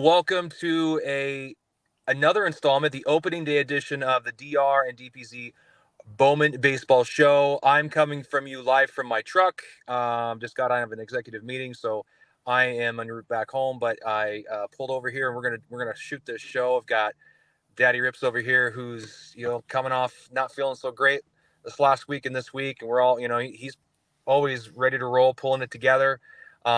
welcome to another installment, the opening day edition of the DR and DPZ Bowman Baseball Show. I'm coming from you live from my truck. Just got out of an executive meeting, so I am en route back home. But I pulled over here, and we're gonna shoot this show. I've got Daddy Rips over here, who's coming off not feeling so great this last week and this week, and we're all he's always ready to roll, pulling it together.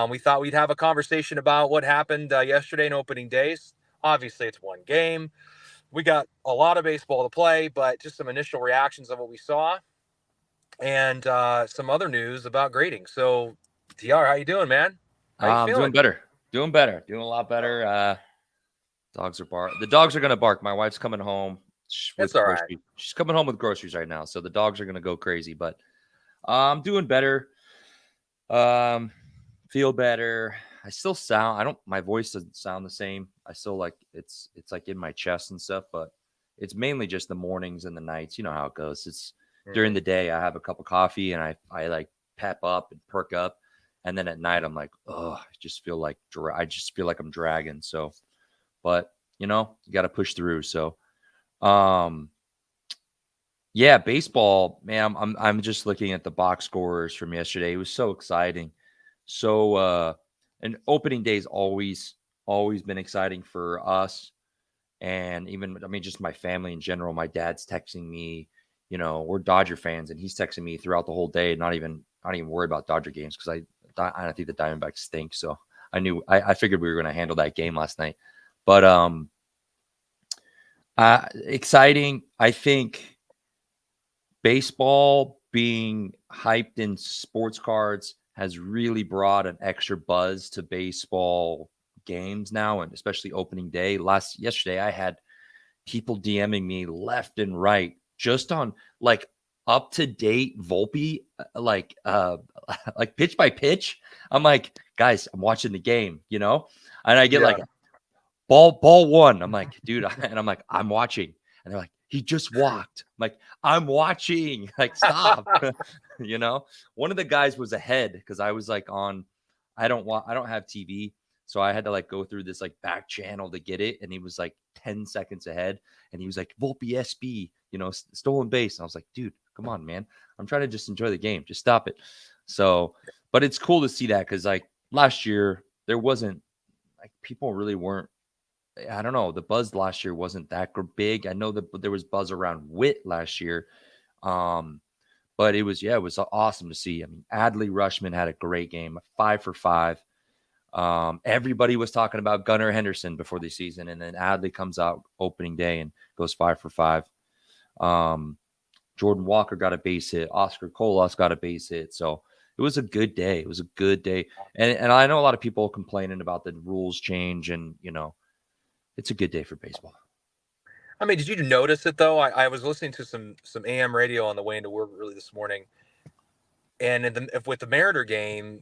We thought we'd have a conversation about what happened yesterday in opening days. Obviously, it's one game. We got a lot of baseball to play, but just some initial reactions of what we saw and some other news about grading. So, TR, how you doing, man? How you I'm doing feeling? better. Doing a lot better. Dogs are bark. The dogs are gonna bark. My wife's coming home It's with all right. groceries. She's coming home with groceries right now, so the dogs are gonna go crazy. But I'm doing better. Um, feel better. I still sound. I don't. My voice doesn't sound the same. I still like it's like in my chest and stuff. But it's mainly just the mornings and the nights. You know how it goes. It's during Mm-hmm. the day. I have a cup of coffee and I like pep up and perk up, and then at night I'm like, oh, I just feel like I just feel like I'm dragging. So, but you got to push through. So, um, yeah, baseball, man. I'm just looking at the box scores from yesterday. It was so exciting. So and opening day's always been exciting for us. And even I mean, just my family in general. My dad's texting me, we're Dodger fans, and he's texting me throughout the whole day, not even worried about Dodger games because I don't think the Diamondbacks stink. So I figured we were gonna handle that game last night. But exciting. I think baseball being hyped in sports cards has really brought an extra buzz to baseball games now, and especially opening day. Yesterday, I had people DMing me left and right just on like up to date Volpe, like pitch by pitch. I'm like, guys, I'm watching the game, and I get Yeah. like ball one. I'm like, dude, and I'm like, I'm watching. And they're like, he just walked. I'm like, I'm watching. Like, stop. you know, One of the guys was ahead because I was like I don't have TV. So I had to like go through this like back channel to get it. And he was like 10 seconds ahead. And he was like, Volpe SB, stolen base. And I was like, dude, come on, man. I'm trying to just enjoy the game. Just stop it. So, but it's cool to see that because like last year, there wasn't like people really weren't. I don't know. The buzz last year wasn't that big. I know that there was buzz around Wit last year. Um, but it was awesome to see. I mean, Adley Rushman had a great game, 5 for 5. Everybody was talking about Gunnar Henderson before the season, and then Adley comes out opening day and goes 5 for 5. Um, Jordan Walker got a base hit. Oscar Colas got a base hit. So it was a good day. It was a good day. And I know a lot of people complaining about the rules change, and it's a good day for baseball. I mean, did you notice it though? I was listening to some AM radio on the way into work early this morning, and with the Mariner game,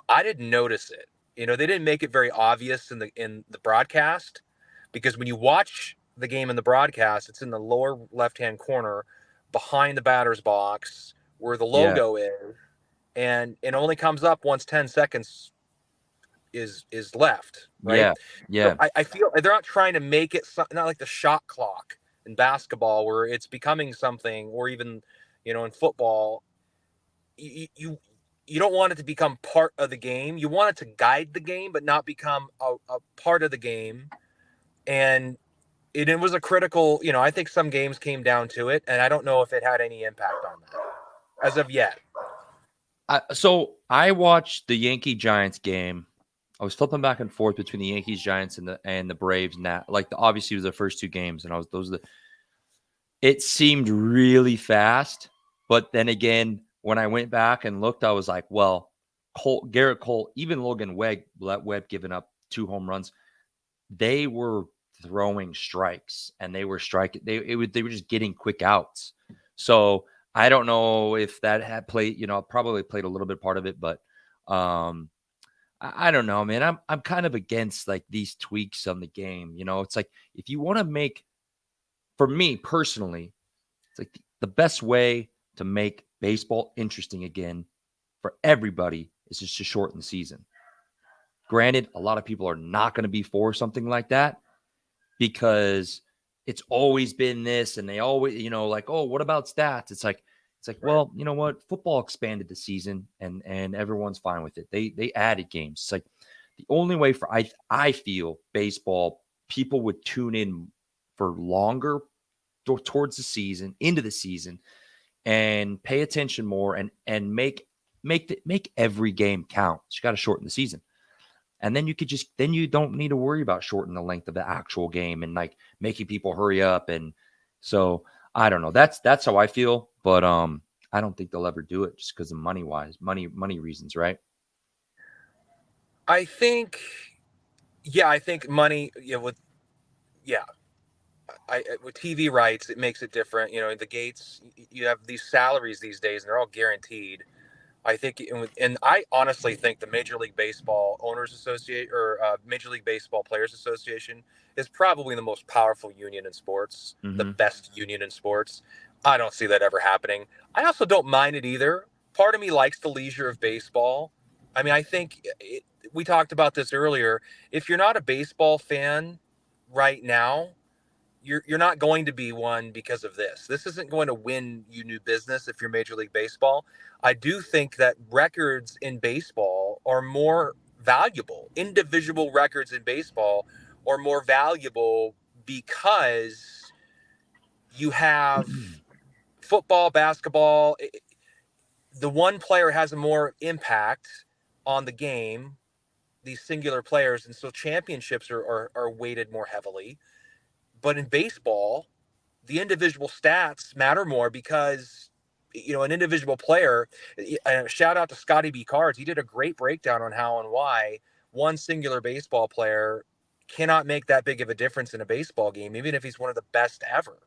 I didn't notice it. They didn't make it very obvious in the broadcast, because when you watch the game in the broadcast, it's in the lower left hand corner, behind the batter's box, where the Yeah, logo is, and it only comes up once 10 seconds is left, right? yeah, So yeah, I feel they're not trying to make it not like the shot clock in basketball, where it's becoming something, or even in football, you don't want it to become part of the game. You want it to guide the game, but not become a part of the game. And it was a critical, I think some games came down to it, and I don't know if it had any impact on that as of yet. So I watched the Yankee Giants game. I was flipping back and forth between the Yankees Giants and the Braves. Now, like obviously it was the first two games, and I was those are the. It seemed really fast, but then again, when I went back and looked, I was like, well, Garrett Cole, even Logan Webb giving up 2 home runs, they were throwing strikes and they were striking. They were just getting quick outs. So I don't know if that had played. Probably played a little bit part of it, but um, I don't know, man. I'm kind of against like these tweaks on the game. It's like if you want to make, for me personally, it's like the best way to make baseball interesting again for everybody is just to shorten the season. Granted, a lot of people are not going to be for something like that because it's always been this, and they always, like, oh, what about stats? It's like, Right. well, you know what? Football expanded the season, and everyone's fine with it. They added games. It's like the only way for I feel baseball people would tune in for longer towards the season, into the season, and pay attention more, and make every game count. You got to shorten the season. And then then you don't need to worry about shortening the length of the actual game and like making people hurry up. And so I don't know. That's how I feel. But I don't think they'll ever do it just because of money reasons, right? I think, yeah, I think money, yeah, with TV rights, it makes it different. The Gates, you have these salaries these days, and they're all guaranteed. I think, and I honestly think the Major League Baseball Owners Association, or Major League Baseball Players Association, is probably the most powerful union in sports, the Mm-hmm. best union in sports. I don't see that ever happening. I also don't mind it either. Part of me likes the leisure of baseball. I mean, I think we talked about this earlier. If you're not a baseball fan right now, you're not going to be one because of this. This isn't going to win you new business if you're Major League Baseball. I do think that records in baseball are more valuable. Individual records in baseball are more valuable because you have football, basketball. The one player has a more impact on the game, these singular players, and so championships are weighted more heavily. But in baseball, the individual stats matter more because an individual player. Shout out to Scotty B. Cards. He did a great breakdown on how and why one singular baseball player cannot make that big of a difference in a baseball game, even if he's one of the best ever.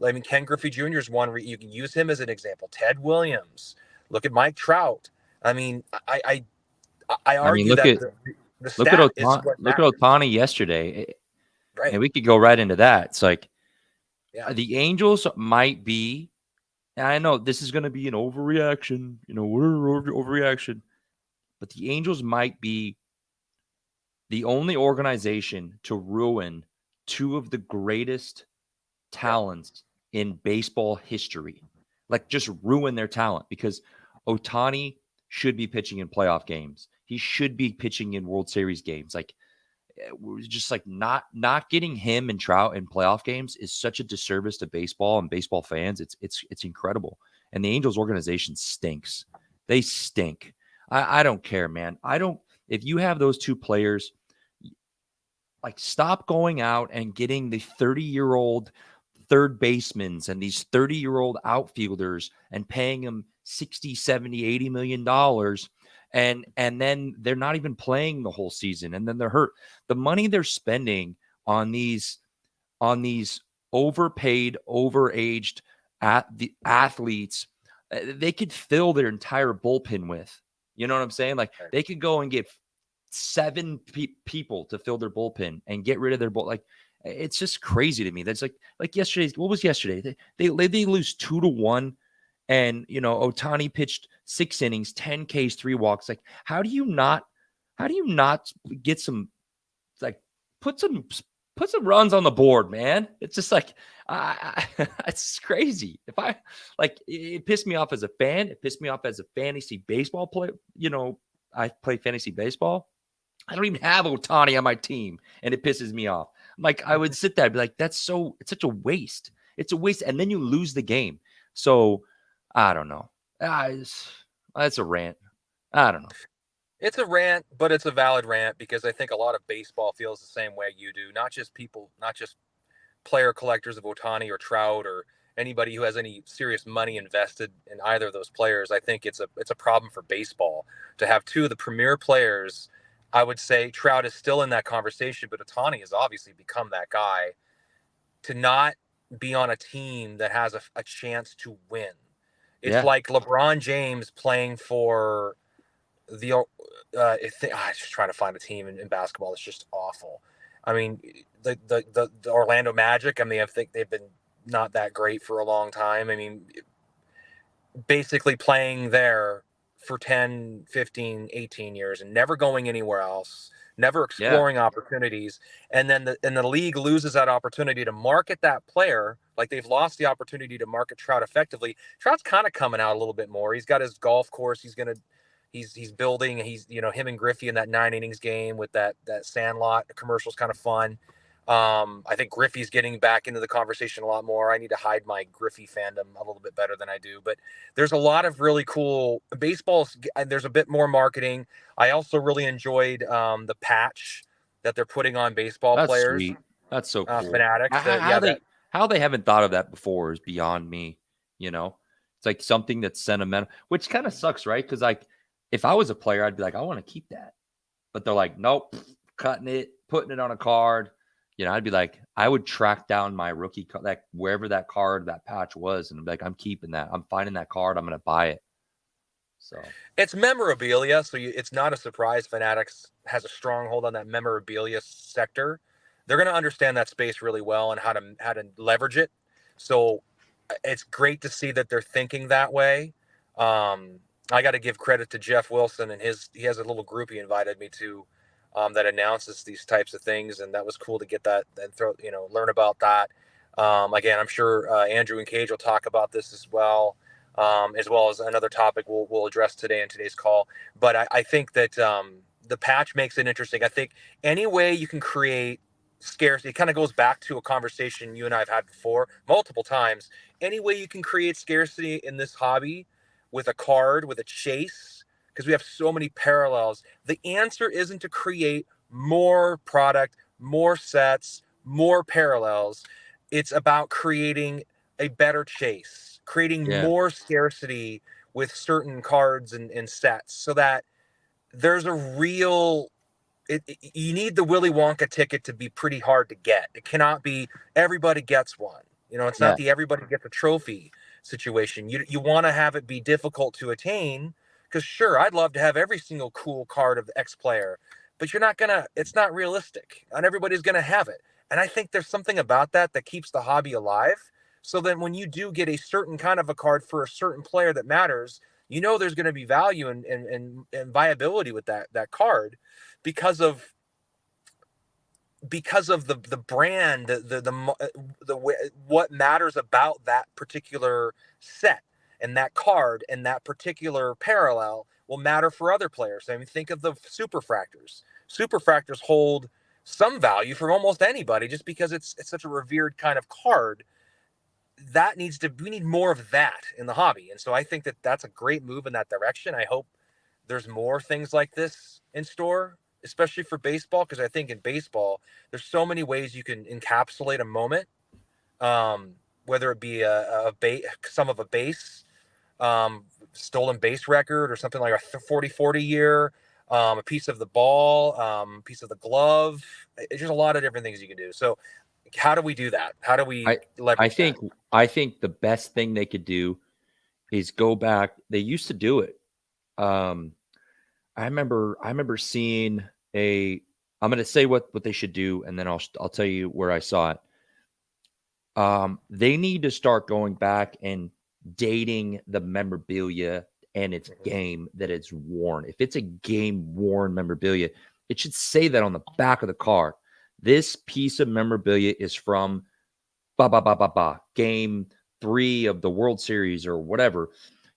I mean, Ken Griffey Jr. is one. You can use him as an example. Ted Williams. Look at Mike Trout. I mean, I I mean, argue that the stat is what Look at matters. Otani yesterday, and Right. we could go right into that. It's like Yeah. the Angels might be. And I know this is going to be an overreaction. We're overreaction, but the Angels might be the only organization to ruin two of the greatest Yeah. talents in baseball history. Like just ruin their talent because Otani should be pitching in playoff games. He should be pitching in World Series games. Like we're just like not getting him and Trout in playoff games is such a disservice to baseball and baseball fans. It's incredible. And the Angels organization stinks. They stink. I don't care, man. I don't if you have those two players, like stop going out and getting the 30-year-old third basemans and these 30-year-old outfielders and paying them 60, 70, 80 million dollars, and then they're not even playing the whole season, and then they're hurt. The money they're spending on these overpaid, overaged at the athletes, they could fill their entire bullpen with. You know what I'm saying? Like Right. they could go and get seven people to fill their bullpen and get rid of their bull. Like it's just crazy to me. That's like yesterday. What was yesterday? They lose 2-1, and Otani pitched 6 innings, 10 Ks, 3 walks. Like how do you not get some like put some put some runs on the board, man? It's just like it's crazy. If I it pissed me off as a fan. It pissed me off as a fantasy baseball player. I play fantasy baseball. I don't even have Otani on my team, and it pisses me off. I'm like, I would sit there and be like, it's such a waste. It's a waste. And then you lose the game. So I don't know. That's a rant. I don't know. It's a rant, but it's a valid rant because I think a lot of baseball feels the same way you do. Not just player collectors of Otani or Trout or anybody who has any serious money invested in either of those players. I think it's a problem for baseball to have two of the premier players. I would say Trout is still in that conversation, but Otani has obviously become that guy to not be on a team that has a chance to win. It's Yeah. like LeBron James playing for the I'm just trying to find a team in basketball that's just awful. I mean, the Orlando Magic. I mean, I think they've been not that great for a long time. I mean, basically playing there for 10, 15, 18 years and never going anywhere else, never Yeah, exploring opportunities. And then the league loses that opportunity to market that player. Like they've lost the opportunity to market Trout effectively. Trout's kind of coming out a little bit more. He's got his golf course. He's building. He's, him and Griffey in that 9 innings game with that Sandlot commercial's kind of fun. I think Griffey's getting back into the conversation a lot more. I need to hide my Griffey fandom a little bit better than I do, but there's a lot of really cool baseball. There's a bit more marketing. I also really enjoyed the patch that they're putting on baseball that's players, sweet. That's so cool. Fanatics. How Yeah, that how they haven't thought of that before is beyond me. You know, it's like something that's sentimental, which kind of sucks, right? Because like, if I was a player, I'd be like, I want to keep that, but they're like, nope, cutting it, putting it on a card. I'd be like, I would track down my rookie card, like wherever that card, that patch was, and I'm like, I'm keeping that. I'm finding that card. I'm gonna buy it. So it's memorabilia, so it's not a surprise. Fanatics has a stronghold on that memorabilia sector. They're going to understand that space really well and how to leverage it. So it's great to see that they're thinking that way. Um, I got to give credit to Jeff Wilson and he has a little group he invited me to, that announces these types of things, and that was cool to get that and learn about that. Again, I'm sure Andrew and Cage will talk about this as well as another topic we'll address today in today's call. But I think that the patch makes it interesting. I think any way you can create scarcity, it kind of goes back to a conversation you and I have had before multiple times. Any way you can create scarcity in this hobby with a card, with a chase, because we have so many parallels. The answer isn't to create more product, more sets, more parallels. It's about creating a better chase, creating yeah, more scarcity with certain cards and sets so that there's a real you need the Willy Wonka ticket to be pretty hard to get. It cannot be everybody gets one. It's not yeah, the everybody gets a trophy situation. You want to have it be difficult to attain because sure, I'd love to have every single cool card of the X player, but you're not gonna. It's not realistic. Not everybody's gonna have it. And I think there's something about that keeps the hobby alive. So then when you do get a certain kind of a card for a certain player that matters, there's going to be value and viability with that card because of the brand, what matters about that particular set and that card and that particular parallel will matter for other players. I mean, think of the superfractors. Superfractors hold some value for almost anybody just because it's such a revered kind of card. We need more of that in the hobby, and so I think that's a great move in that direction. I hope there's more things like this in store, especially for baseball, because I think in baseball, there's so many ways you can encapsulate a moment, whether it be some of a base, stolen base record, or something like a 40-40 year, a piece of the ball, piece of the glove. It's just a lot of different things you can do. So, how do we do that? How do we I I leverage that? think I think the best thing they could do is go back. They used to do it. Um, I remember seeing a. I'm going to say what they should do, and then I'll tell you where I saw it. They need to start going back and dating the memorabilia and its Mhm. game that it's worn. If it's a game worn memorabilia, it should say that on the back of the card. This piece of memorabilia is from ba ba ba ba ba game 3 of the World Series or whatever,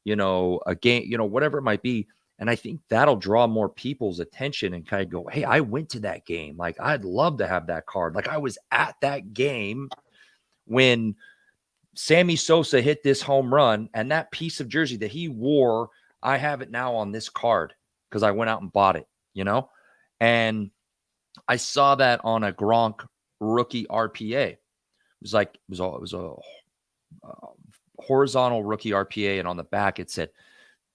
a game, whatever it might be. And I think that'll draw more people's attention and kind of go, hey, I went to that game. Like, I'd love to have that card. Like, I was at that game when Sammy Sosa hit this home run, and that piece of jersey that he wore, I have it now on this card because I went out and bought it. And I saw that on a Gronk rookie RPA. It was a horizontal rookie RPA, and on the back it said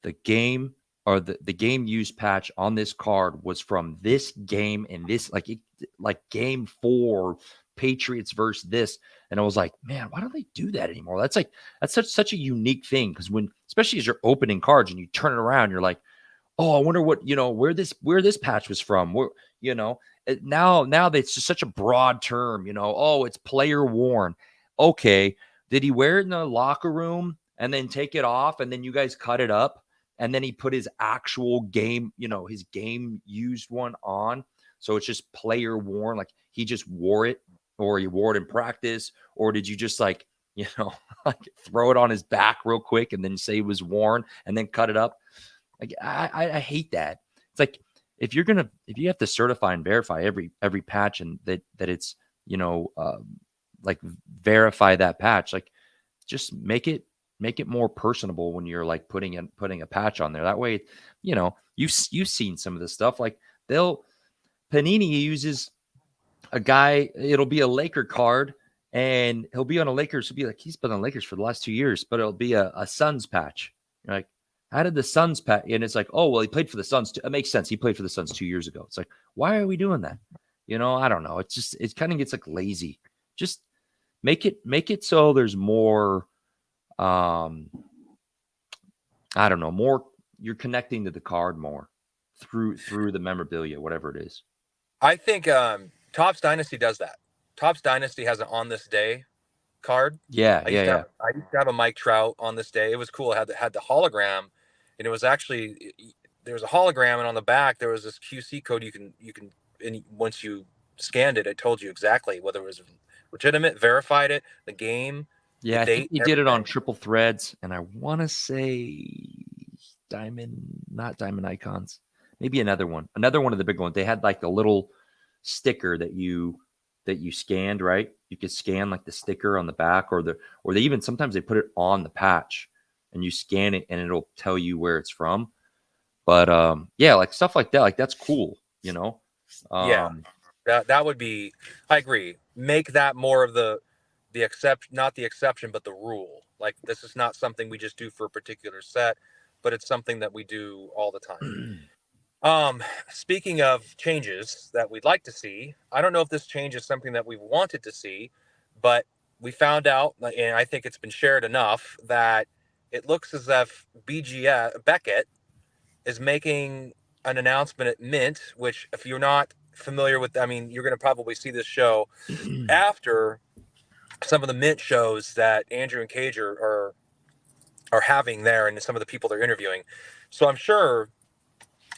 the game or the game used patch on this card was from this game and this like game 4 Patriots versus this. And I was like, man, why don't they do that anymore? That's such a unique thing, because when, especially as you're opening cards and you turn it around, you're like, oh, I wonder what, where this patch was from. You know, now it's just such a broad term, oh, it's player worn. Okay. Did he wear it in the locker room and then take it off and then you guys cut it up and then he put his actual game, his game used one on. So it's just player worn. Like he just wore it, or he wore it in practice, or did you just like, like throw it on his back real quick and then say it was worn and then cut it up? Like I hate that. It's like if you have to certify and verify every patch, and that it's like verify that patch, like just make it more personable when you're like putting a patch on there. That way, you've seen some of this stuff. Like they'll Panini uses a guy, it'll be a Laker card, and he'll be on a Lakers, he'll be like, he's been on Lakers for the last 2 years, but it'll be a Suns patch. You're like, how did the Suns patch? And it's like, oh, well, he played for the Suns. It makes sense. He played for the Suns 2 years ago. It's like, why are we doing that? I don't know. It's just, it kind of gets like lazy. Just make it so there's more, I don't know, more, you're connecting to the card more through the memorabilia, whatever it is. I think Topps Dynasty does that. Topps Dynasty has an on this day card. Yeah, I yeah, used to yeah. have I used to have a Mike Trout on this day. It was cool. It had the hologram, and it was actually there was a hologram, and on the back there was this QC code you can and once you scanned it, it told you exactly whether it was legitimate, verified it, the game, the Yeah, I think date, they did it on everything. triple threads, and I want to say diamond, not diamond icons, maybe another one of the big ones. They had like a little sticker that you scanned, right? You could scan like the sticker on the back, or they even sometimes they put it on the patch, and you scan it, and it'll tell you where it's from. But yeah, like stuff like that, like that's cool, you know. Yeah, Um, that would be. I agree. Make that more of the exception, not the exception, but the rule. Like this is not something we just do for a particular set, but it's something that we do all the time. Speaking of changes that we'd like to see, I don't know if this change is something that we wanted to see, but we found out, and I think it's been shared enough that it looks as if BGS Beckett is making an announcement at Mint, which if you're not familiar with, I mean, you're going to probably see this show after some of the Mint shows that Andrew and Cage are having there, and some of the people they're interviewing. So I'm sure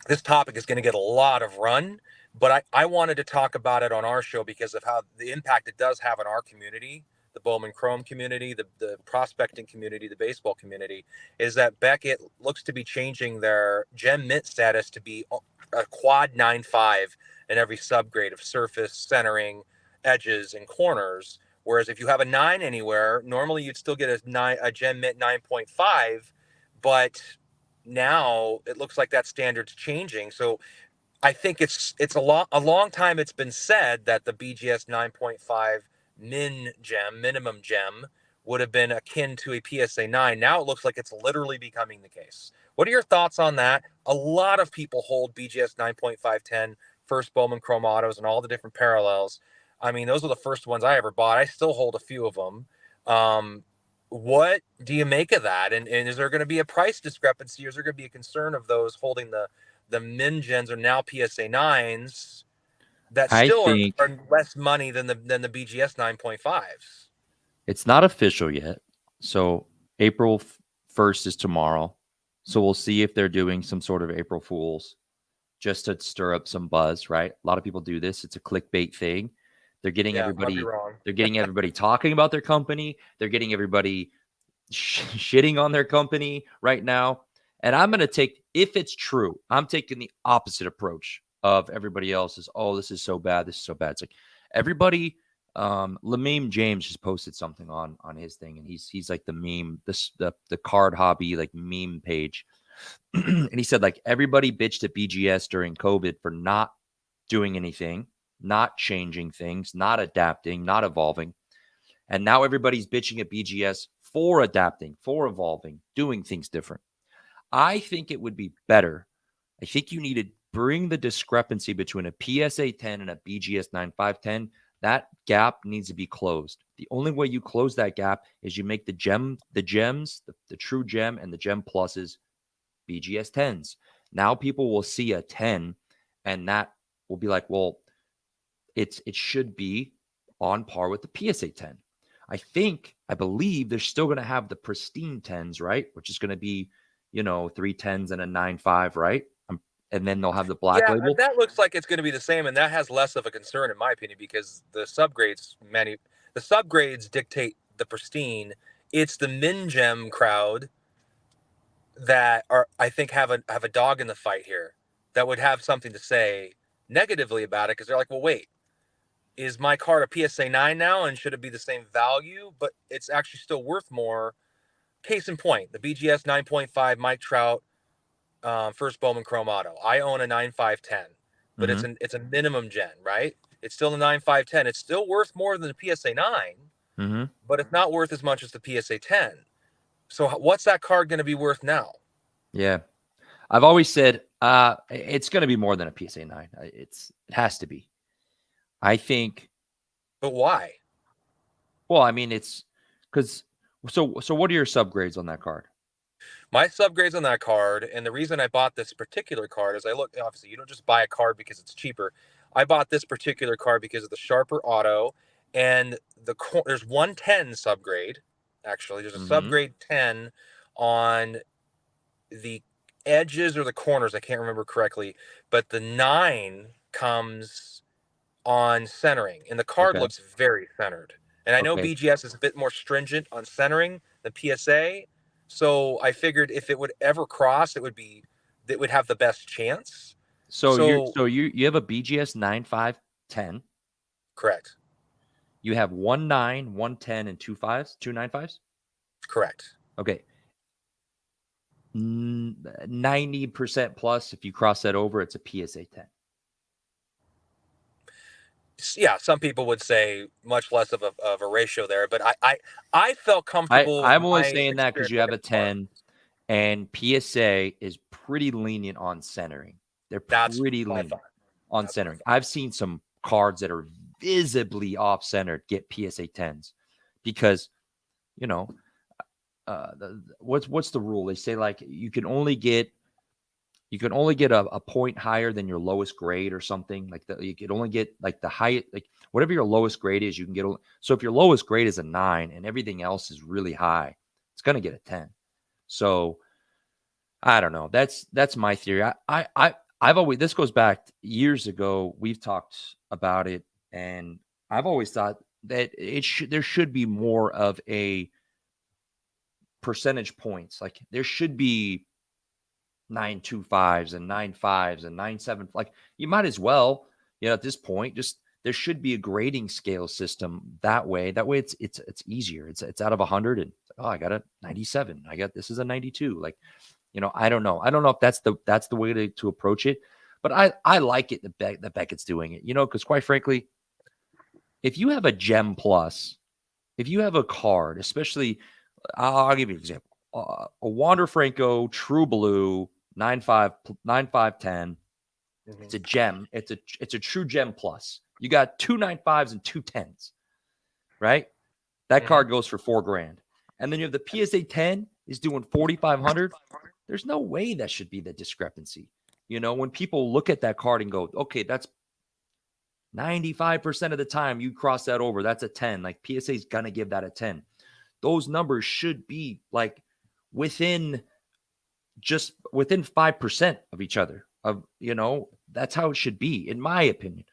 this topic is going to get a lot of run, but I wanted to talk about it on our show because of how the impact it does have on our community, the Bowman Chrome community, the prospecting community, the baseball community, is that Beckett looks to be changing their gem mint status to be a quad 9.5 in every subgrade of surface, centering, edges, and corners. Whereas if you have a 9 anywhere, normally you'd still get a gem mint 9.5, but now it looks like that standard's changing. So I think it's a long time it's been said that the BGS 9.5 minimum gem would have been akin to a PSA 9. Now it looks like it's literally becoming the case. What are your thoughts on that? A lot of people hold BGS 9.510 first Bowman Chrome autos and all the different parallels. I mean, those are the first ones I ever bought. I still hold a few of them. What do you make of that? And is there going to be a price discrepancy, or is there going to be a concern of those holding the min gens are now PSA 9s that I still think are less money than the BGS 9.5s? it's not official yet. So April 1st is tomorrow. So we'll see if they're doing some sort of April Fools just to stir up some buzz, right? A lot of people do this. It's a clickbait thing. They're getting Yeah, might be everybody wrong. they're getting everybody talking about their company. They're getting everybody shitting on their company right now. And I'm going to take, if it's true, I'm taking the opposite approach of everybody else's. Oh, this is so bad. This is so bad. It's like everybody, Lameme James just posted something on his thing, and he's like the meme, the card hobby like meme page. And he said like everybody bitched at BGS during COVID for not doing anything, not changing things, not adapting, not evolving. And now everybody's bitching at BGS for adapting, for evolving, doing things different. I think it would be better. I think you need to bring the discrepancy between a PSA 10 and a BGS 9510. That gap needs to be closed. The only way you close that gap is you make the gems, the true gem and the gem pluses BGS 10s. Now people will see a 10 and that will be like, well, it should be on par with the PSA 10. I believe they're still going to have the pristine 10s, right? Which is going to be three tens and a 9.5, right? And then they'll have the black Yeah, label. that looks like it's going to be the same, and that has less of a concern in my opinion because the subgrades dictate the pristine. It's the min gem crowd that are, I think, have a dog in the fight here, that would have something to say negatively about it because they're like, well, wait, is my card a PSA 9 now, and should it be the same value? But it's actually still worth more. Case in point, the BGS 9.5 Mike Trout first Bowman Chrome Auto. I own a 9510, but Mm-hmm. it's a minimum gen, right? It's still a 9510. It's still worth more than the PSA 9, Mm-hmm. but it's not worth as much as the PSA 10. So what's that card going to be worth now? Yeah. I've always said it's going to be more than a PSA 9. It has to be. I think. But why? Well, I mean, it's because. So what are your subgrades on that card? My subgrades on that card, and the reason I bought this particular card is obviously, you don't just buy a card because it's cheaper. I bought this particular card because of the sharper auto, and there's 110 subgrade. Actually, there's a Mm-hmm. subgrade 10 on the edges or the corners. I can't remember correctly, but the 9 comes on centering, and the card Okay. looks very centered. And I know Okay. BGS is a bit more stringent on centering than PSA, so I figured if it would ever cross, it would have the best chance. So you So so you you have a BGS 9.5.10. correct, You have 1.9, 1.10, and 2.5s, 2.9.5s. correct. Okay. 90% plus. If you cross that over, it's a PSA 10. Yeah, some people would say much less of a ratio there, but I felt comfortable with I'm only my saying that because experience you have looking a at the card. 10 and PSA is pretty lenient on centering. They're That's pretty my lenient thought. on That's my centering. thought. I've seen some cards that are visibly off centered get PSA 10s because, you know, what's the rule? They say like you can only get a point higher than your lowest grade or something like that. You could only get like the highest, like whatever your lowest grade is, you can get. So if your lowest grade is a 9 and everything else is really high, it's going to get a 10. So I don't know. That's my theory. I've always, this goes back years ago. We've talked about it, and I've always thought that there should be more of a percentage points. Like there should be 9.25s and 9.5s and 9.7. Like you might as well, at this point, just there should be a grading scale system that way. That way it's easier. It's out of 100 and oh, I got a 97. This is a 92. Like, I don't know. I don't know if that's the way to approach it. But I like it that Beckett's doing it, because quite frankly, if you have a gem plus, if you have a card, especially I'll give you an example. A Wander Franco True Blue 9.5 9.510. It's a Mhm. gem. It's a true gem plus. You got 2.95s and 2.10s, right? That Mhm. card goes for $4,000. And then you have the PSA 10 is doing 4,500. There's no way that should be the discrepancy. When people look at that card and go, okay, that's 95% of the time you cross that over, that's a 10. Like PSA is going to give that a 10. Those numbers should be like within within 5% of each other. That's how it should be, in my opinion.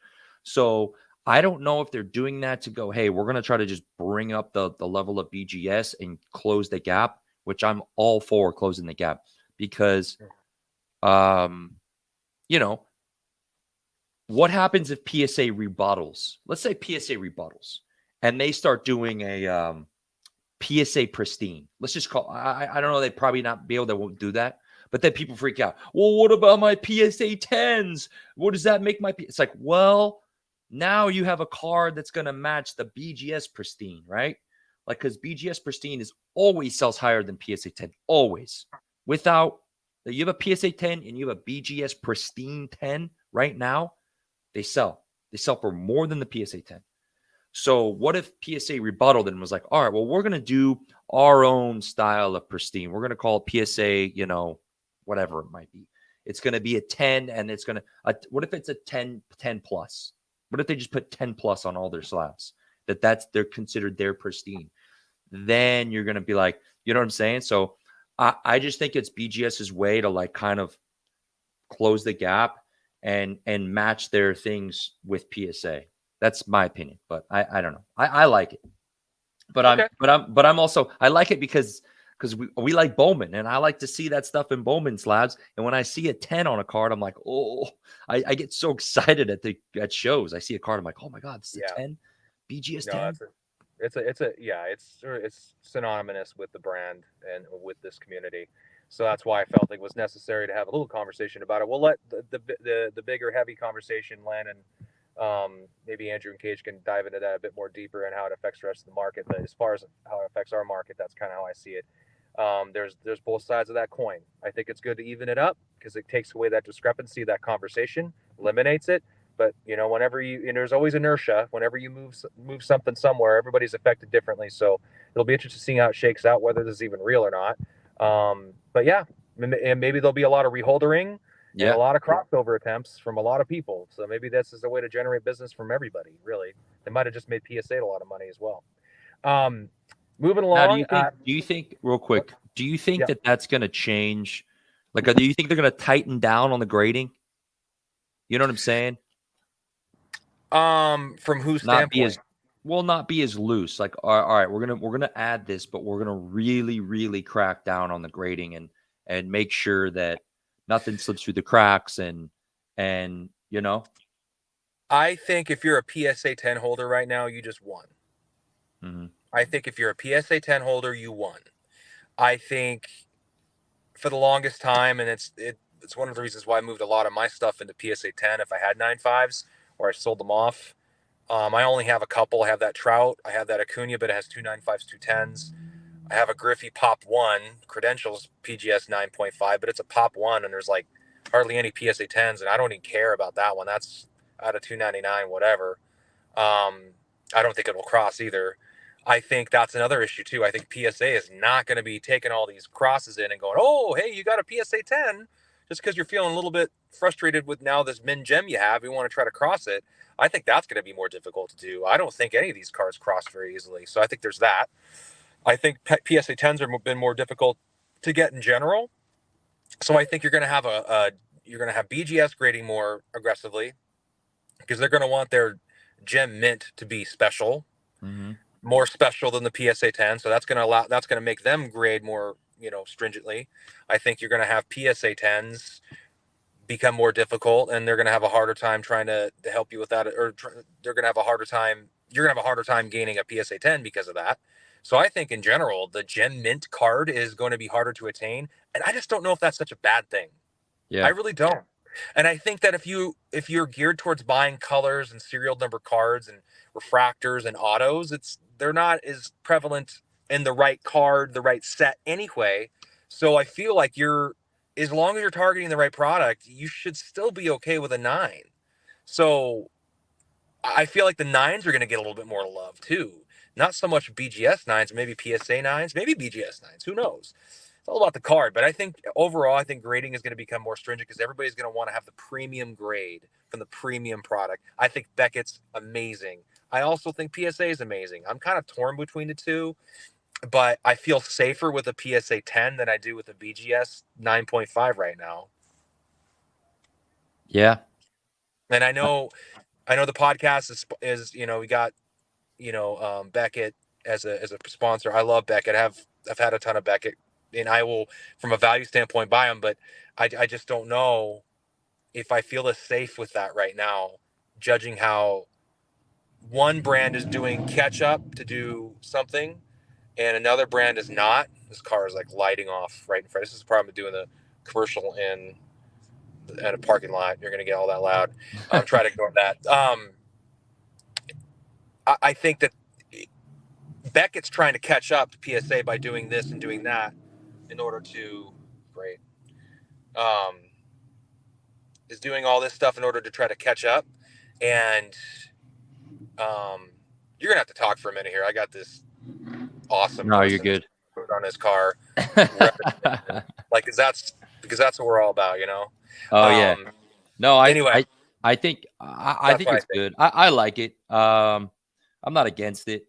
So I don't know if they're doing that to go, hey, we're going to try to just bring up the level of BGS and close the gap, which I'm all for closing the gap because, um, you know, what happens if PSA rebuttals? Let's say PSA rebuttals and they start doing a PSA pristine. Let's just call. I don't know. They probably not be able to do that. But then people freak out. Well, what about my PSA 10s? What does that make my? It's like, well, now you have a card that's going to match the BGS pristine, right? Like, because BGS pristine is always sells higher than PSA 10, always. Without you have a PSA 10 and you have a BGS pristine 10 right now, they sell. They sell for more than the PSA 10. So what if PSA rebutted and was like, all right, well, we're going to do our own style of pristine. We're going to call it PSA, whatever it might be. It's going to be a 10 and it's going to, what if it's a 10 plus? What if they just put 10 plus on all their slabs? They're considered their pristine. Then you're going to be like, you know what I'm saying? So I just think it's BGS's way to like kind of close the gap and match their things with PSA. That's my opinion, but I don't know. I like it. Okay. But I'm also I like it because we like Bowman and I like to see that stuff in Bowman slabs. And when I see a 10 on a card, I'm like, oh, I get so excited at shows. I see a card, I'm like, oh my god, this is Yeah. a 10, BGS No, 10. yeah, it's synonymous with the brand and with this community. So that's why I felt like it was necessary to have a little conversation about it. We'll let the bigger, heavy conversation land, and maybe Andrew and Cage can dive into that a bit more deeper and how it affects the rest of the market. But as far as how it affects our market, that's kind of how I see it. There's both sides of that coin. I think it's good to even it up because it takes away that discrepancy, that conversation, eliminates it. But whenever there's always inertia. Whenever you move something somewhere, everybody's affected differently. So it'll be interesting to see how it shakes out, whether this is even real or not. But yeah, and maybe there'll be a lot of reholdering and a Yeah. lot of crossover attempts from a lot of people. So maybe this is a way to generate business from everybody. Really, they might have just made PSA a lot of money as well. Um, moving Now, along. do you think real quick, do you think Yeah. that that's going to change? Like, do you think they're going to tighten down on the grading? You know what I'm saying? From whose Not be standpoint? as not be as loose. Like, all right, we're gonna add this, but we're gonna really, really crack down on the grading and make sure that nothing slips through the cracks and you know. I think if you're a PSA 10 holder right now, you just won. Mhm. I think if you're a PSA 10 holder, you won. I think for the longest time, and it's one of the reasons why I moved a lot of my stuff into PSA 10. If I had 9.5s or I sold them off, I only have a couple. I have that Trout, I have that Acuna, but it has two 9.5s, two 10s. I have a Griffey Pop One, credentials PGS 9.5, but it's a Pop One, and there's like hardly any PSA 10s, and I don't even care about that one. That's out of 299, whatever. I don't think it'll cross either. I think that's another issue too. I think PSA is not going to be taking all these crosses in and going, "Oh, hey, you got a PSA 10," just because you're feeling a little bit frustrated with now this min gem you have. You want to try to cross it. I think that's going to be more difficult to do. I don't think any of these cards cross very easily. So I think there's that. I think PSA 10s have been more difficult to get in general. So I think you're going to have you're going to have BGS grading more aggressively because they're going to want their gem mint to be special, Mhm. more special than the PSA 10. So that's going to make them grade more, stringently. I think you're going to have PSA 10s become more difficult, and they're going to have a harder time trying to help you with that, or they're going to have a harder time. You're going to have a harder time gaining a PSA 10 because of that. So I think in general, the gem mint card is going to be harder to attain, and I just don't know if that's such a bad thing. I Yeah. really don't. And I think that if you're geared towards buying colors and serial number cards and refractors and autos, they're not as prevalent in the right card, the right set anyway. So I feel like as long as you're targeting the right product, you should still be okay with a 9. So I feel like the 9s are going to get a little bit more love too. Not so much BGS 9s, maybe PSA 9s, maybe BGS 9s. Who knows? It's all about the card. But I think overall, I think grading is going to become more stringent because everybody's going to want to have the premium grade from the premium product. I think Beckett's amazing. I also think PSA is amazing. I'm kind of torn between the two, but I feel safer with a PSA 10 than I do with a BGS 9.5 right now. Yeah. And I know the podcast is we got Beckett as a sponsor. I love Beckett. I've had a ton of Beckett, and I will, from a value standpoint, buy them. But I just don't know if I feel as safe with that right now, judging how one brand is doing catch up to do something, and another brand is not. This car is like lighting off right in front. This is the problem with doing the commercial in at a parking lot. You're gonna get all that loud. Try to ignore that. I think that Beckett's trying to catch up to PSA by doing this and doing that in order to great um, is doing all this stuff in order to try to catch up. And you're gonna have to talk for a minute here. I got this awesome No, you're person good. on his car, like because that's what we're all about. Oh yeah. Um, No, anyway, I that's think what I it's think. good. I like it. I'm not against it.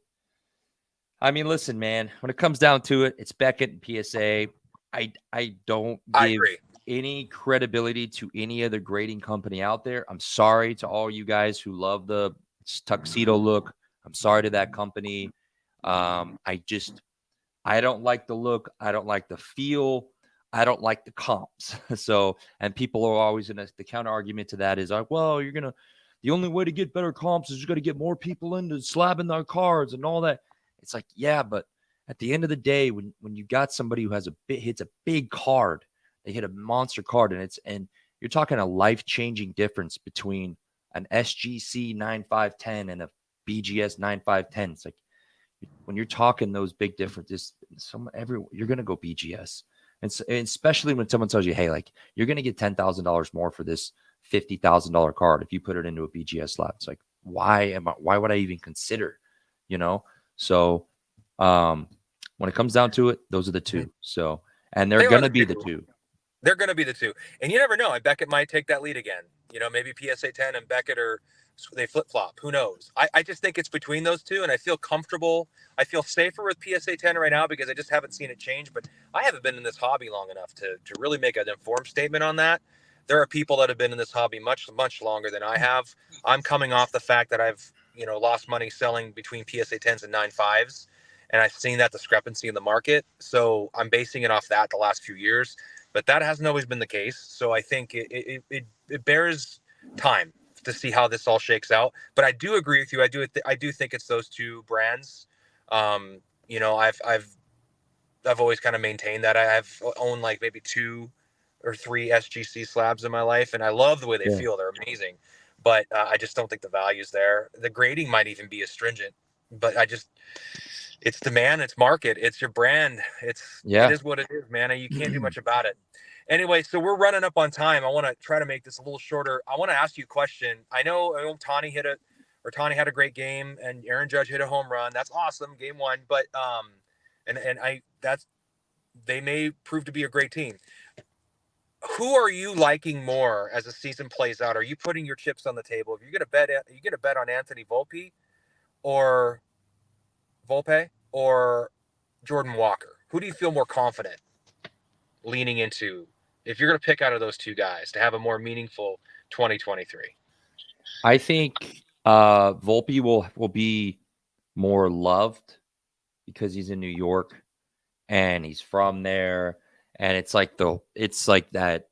I mean, listen, man, when it comes down to it, it's Beckett and PSA. I don't I give agree. any credibility to any other grading company out there. I'm sorry to all you guys who love the tuxedo look. I'm sorry to that company. I don't like the look. I don't like the feel. I don't like the comps. So, and people are always in the counter argument to that is like, well, the only way to get better comps is you got to get more people into slabbing their cards and all that. It's like, yeah, but at the end of the day, when you got somebody who hits a big card, they hit a monster card, and you're talking a life changing difference between an SGC 9510 and a BGS 9510. It's like when you're talking those big differences, you're gonna go BGS, and especially when someone tells you, "Hey, like you're gonna get $10,000 more for this $50,000 card if you put it into a BGS slab." It's like, why would I even consider? You know, so um, when it comes down to it, those are the Mhm. two. So, and they're They are gonna the be the two. two. They're going to be the two, and you never know. And Beckett might take that lead again. Maybe PSA 10 and Beckett are they flip flop. Who knows? I just think it's between those two, and I feel comfortable. I feel safer with PSA 10 right now because I just haven't seen it change. But I haven't been in this hobby long enough to really make an informed statement on that. There are people that have been in this hobby much longer than I have. I'm coming off the fact that I've lost money selling between PSA 10s and 95s, and I've seen that discrepancy in the market. So I'm basing it off that the last few years, but that hasn't always been the case. So I think it bears time to see how this all shakes out. But I do agree with you. I do think it's those two brands. Um, I've always kind of maintained that I've owned like maybe two or three SGC slabs in my life, and I love the way they Yeah, feel. They're amazing, but I just don't think the value's there. The grading might even be astringent, but it's demand, it's market, it's your brand. It yeah. is what it is, man. You can't do much about it. Anyway, so we're running up on time. I want to try to make this a little shorter. I want to ask you a question. I know Tani had a great game, and Aaron Judge hit a home run. That's awesome, game one. But and I that's they may prove to be a great team. Who are you liking more as the season plays out? Are you putting your chips on the table? If you get a bet on Anthony or Volpe or Jordan Walker? Who do you feel more confident leaning into if you're going to pick out of those two guys to have a more meaningful 2023? I think Volpe will be more loved because he's in New York and he's from there. And it's like that.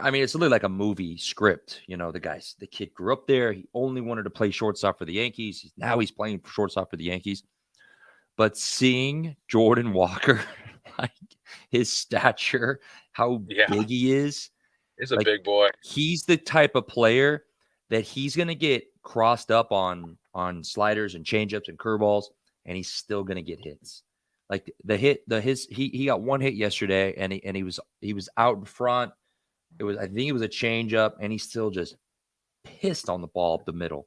I mean, it's literally like a movie script. The kid grew up there. He only wanted to play shortstop for the Yankees. Now he's playing shortstop for the Yankees. But seeing Jordan Walker, like his stature, how Yeah, big he is, he's a like big boy. he's the type of player that he's gonna get crossed up on sliders and changeups and curveballs, and he's still gonna get hits. Like he got one hit yesterday, and he was out in front. I think it was a changeup, and he still just pissed on the ball up the middle.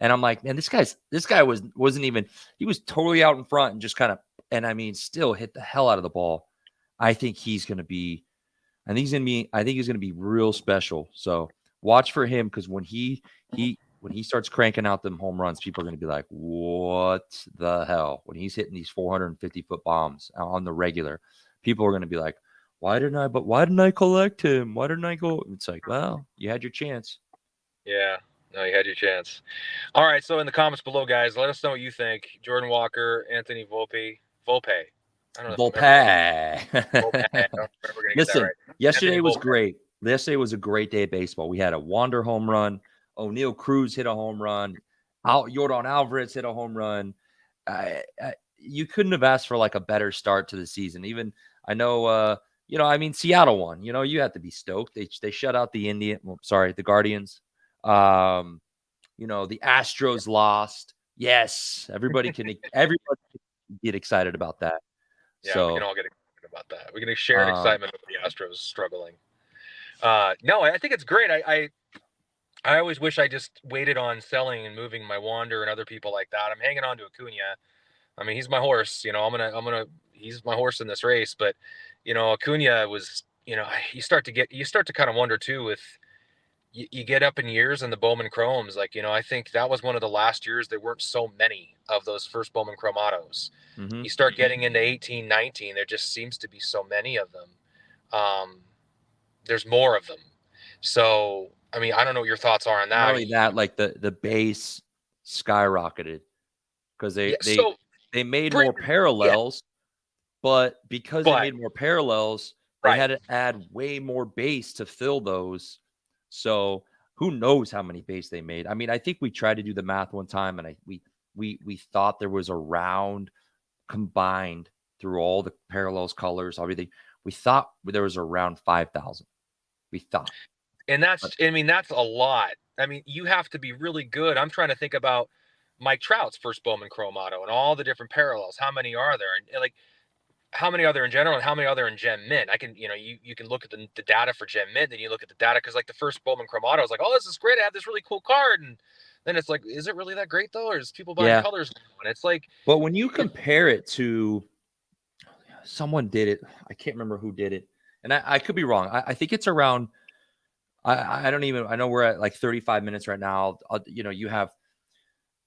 And I'm like, man, this guy wasn't even, he was totally out in front and just kind of, and I mean, still hit the hell out of the ball. I think he's gonna be I think he's going to be real special. So watch for him because when he starts cranking out them home runs, people are going to be like, "What the hell?" When he's hitting these 450-foot bombs on the regular, people are going to be like, why didn't I collect him? Why didn't I go?" It's like, well, you had your chance. Yeah, no, you had your chance. All right, so in the comments below, guys, let us know what you think. Jordan Walker, Anthony Volpe. I don't know if I'm ever going to Volpe. Volpe. I don't know if I'm ever going to get that Listen, right. Anthony yesterday was Volpe. great. Yesterday was a great day of baseball. We had a Wander home run. O'Neill Cruz hit a home run. Jordan Alvarez hit a home run. You couldn't have asked for like a better start to the season. Even I know, I mean, Seattle won. You have to be stoked. They shut out the Guardians. Um, the Astros lost. Yes, everybody can get excited about that. Yeah, we can So, all get excited about that. We can share an um, excitement of the Astros struggling. No, I think it's great. I always wish I just waited on selling and moving my Wander and other people like that. I'm hanging on to Acuna. I mean, he's my horse. He's my horse in this race. But Acuna was. You start to kind of wonder too with you get up in years and the Bowman Chromes. Like I think that was one of the last years there weren't so many of those first Bowman Chrome autos. mhm. You start getting into 18, 19, there just seems to be so many of them. Um, there's more of them. So, I mean, I don't know what your thoughts are on Not that. only that, like the base skyrocketed because Yeah. So, they made Brit, more yeah, parallels, but because they but made more parallels, they right. had to add way more base to fill those. So who knows how many base they made? I mean, I think we tried to do the math one time, and we thought there was around combined through all the parallels, colors, everything. We thought there was around 5,000. We thought, And but I mean, that's a lot. I mean, you have to be really good. I'm trying to think about Mike Trout's first Bowman Chrome Auto and all the different parallels. How many are there? And like, how many are there in general and how many are there in Gem Mint? I can, you can look at the data for Gem Mint, then you look at the data because like the first Bowman Chrome Auto is like, oh, this is great. I have this really cool card. And then it's like, is it really that great though? Or is people buying yeah. colors now? And it's like, But when you it, compare it to someone did it, I can't remember who did it, and I could be wrong. I think it's around. I don't even. I know we're at like 35 minutes right now. You have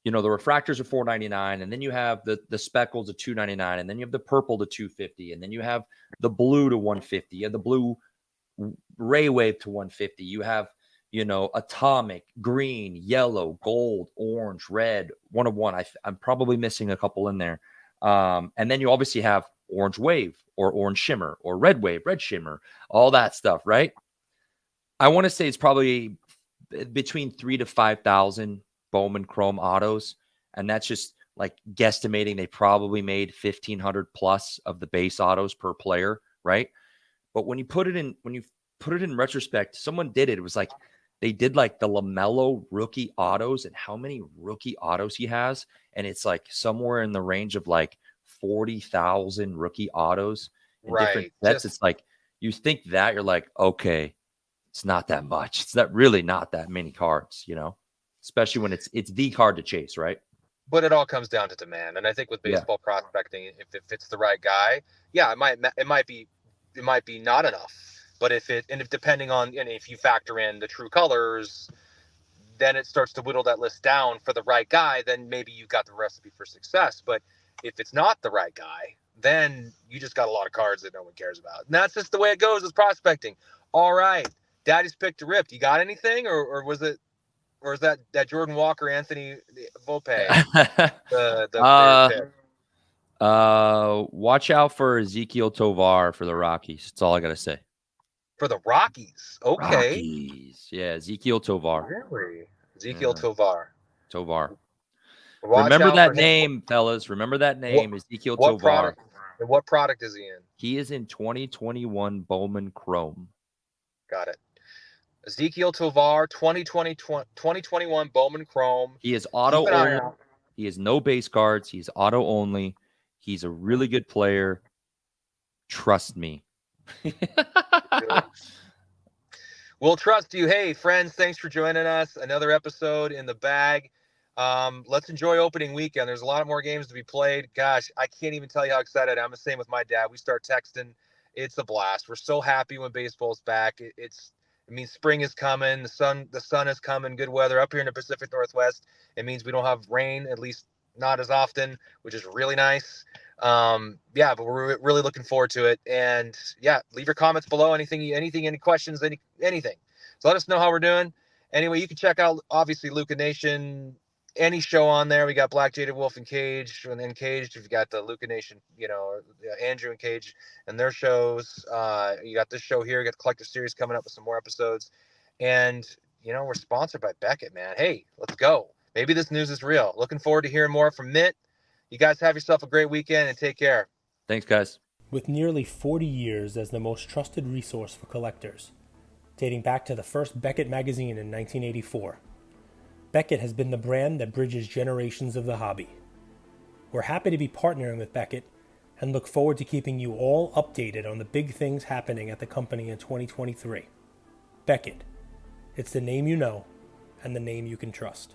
the refractors are 499, and then you have the speckles of 299, and then you have the purple to 250, and then you have the blue to 150, you have the blue ray wave to 150, you have atomic, green, yellow, gold, orange, red, one of one. I'm probably missing a couple in there. And then you obviously have orange wave or orange shimmer or red wave, red shimmer, all that stuff, right? I want to say it's probably between 3 to 5,000 Bowman Chrome autos, and that's just like guesstimating. They probably made 1,500 plus of the base autos per player, right? But when you put it in retrospect, someone did it. It was like they did like the LaMelo rookie autos and how many rookie autos he has, and it's like somewhere in the range of like 40,000 rookie autos in different right. sets. It's like you think that you're like, okay, it's not that much. It's not really not that many cards, especially when it's the card to chase, right? But it all comes down to demand. And I think with Yeah. baseball prospecting, if it fits the right guy, yeah, it might be not enough. But if depending on, and if you factor in the true colors, then it starts to whittle that list down for the right guy, then maybe you've got the recipe for success. But if it's not the right guy, then you just got a lot of cards that no one cares about. And that's just the way it goes with prospecting. All right. Daddy's picked a rip. You got anything? Or was it, or is that Jordan Walker, Anthony Volpe, their uh pick watch out for Ezekiel Tovar for the Rockies. That's all I gotta say. for the Rockies? Okay. Rockies. Yeah, Ezekiel Tovar. Really? Ezekiel Yeah, Tovar. Tovar. Watch Remember out for that him. name, fellas. Remember that What name, Ezekiel what Tovar. product? And what product is he in? He is in 2021 Bowman Chrome. Got it. Ezekiel Tovar, 2021 Bowman Chrome. He is auto Keep an eye only. out. He has no base cards. He's auto only. He's a really good player. Trust me. Good. We'll trust you. Hey, friends, thanks for joining us. Another episode in the bag. Let's enjoy opening weekend. There's a lot more games to be played. Gosh, I can't even tell you how excited I'm. The same with my dad. We start texting. It's a blast. We're so happy when baseball's back. It means spring is coming. The sun is coming. Good weather up here in the Pacific Northwest. It means we don't have rain, at least not as often, which is really nice. Yeah, but we're really looking forward to it. And yeah, leave your comments below. Any questions, anything. So let us know how we're doing. Anyway, you can check out obviously Luca Nation, any show on there. We got Black Jaded Wolf and Cage, and then Caged. You've got the Luca Nation, Andrew and Cage and their shows. You got this show here. You got the collective series coming up with some more episodes. And we're sponsored by Beckett, man. Hey, let's go. Maybe this news is real. Looking forward to hearing more from Mitt. You guys have yourself a great weekend and take care. Thanks, guys. With nearly 40 years as the most trusted resource for collectors, dating back to the first Beckett magazine in 1984, Beckett has been the brand that bridges generations of the hobby. We're happy to be partnering with Beckett and look forward to keeping you all updated on the big things happening at the company in 2023. Beckett. It's the name you know and the name you can trust.